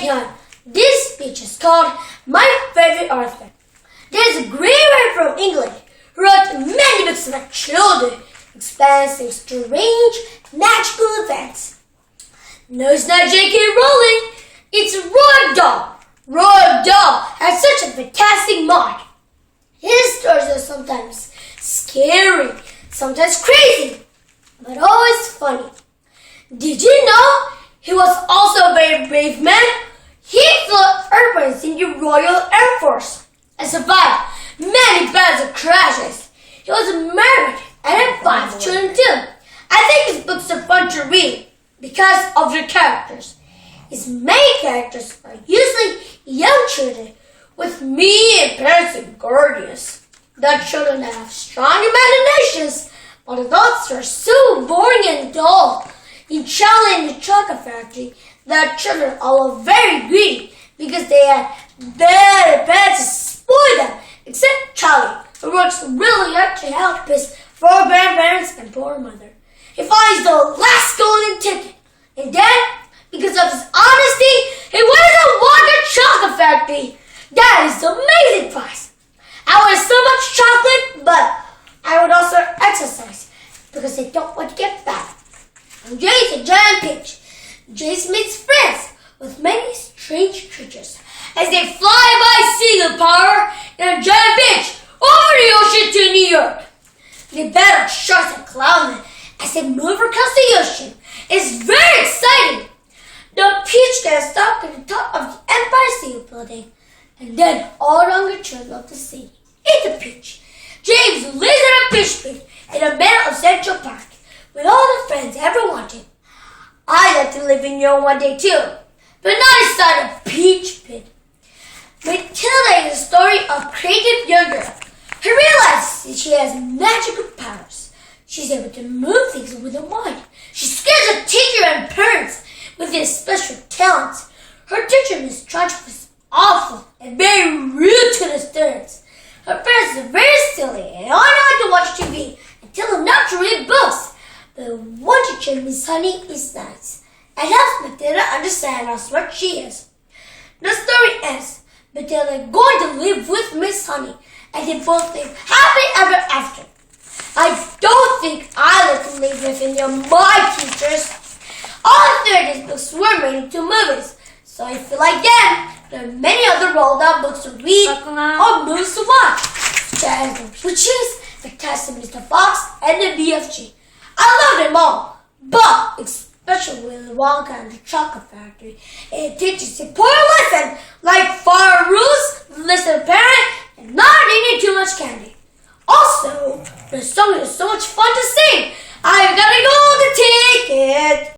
behind this speech is called My Favorite Author. There's a great writer from England who wrote many books about children experiencing strange magical events. No, it's not J.K. Rowling. It's Roald Dahl. Roald Dahl has such a fantastic mind. His stories are sometimes scary, sometimes crazy, but always funny. Did you know he was also a very brave man? He flew airplanes in the Royal Air Force and survived many battles and crashes. He was married and had 5 children too. I think his books are fun to read because of their characters. His main characters are usually young children with mean parents and guardians. The children that have strong imaginations, while adults are so boring and dull. In Charlie and the Chocolate Factory, the children are all very greedy because they had bad parents to spoil them, except Charlie, who works really hard to help his poor grandparents and poor mother. He finds the last golden ticket, and then, because of his honesty, he wins a Wonder Chocolate Factory. That is the amazing prize. I want so much chocolate, but I would also exercise because I don't want to get fat. And Jay's a giant peach. Jace makes friends with many strange creatures as they fly by seagull power in a giant peach over the ocean to New York. They battle sharks and clownmen as they move across the ocean. It's very exciting. The peach gets stuck at the top of the Empire State Building and then all along the trail of the city. Eat the peach. James lives in a peach pit in the middle of Central Park with all the friends he ever wanted. I'd like to live in New York one day too, but not inside a peach pit. Matilda is a story of a creative young girl who realizes that she has magical powers. She's able to move things with her mind. She scares her teacher and parents with their special talents. Her teacher, Miss Trudge, was awful and very rude to the students. Her parents are very silly and only like to watch TV and tell them not to read books. But one teacher, Miss Honey, is nice and helps Matilda understand how smart she is. The story ends. Matilda going to live with Miss Honey and they both live happy ever after. I don't think I like to live with any of my teachers. All 3 of these books were made into movies, so if you like them, there are many other Roald Dahl books to read or movies to watch, such as The Witches, Fantastic Mr. Fox, and the BFG. I love them all, but especially Willy Wonka and the Chocolate Factory. It teaches important lessons like follow rules, listen to parents, and not eating too much candy. Also, the song is so much fun to sing. I've got a golden ticket.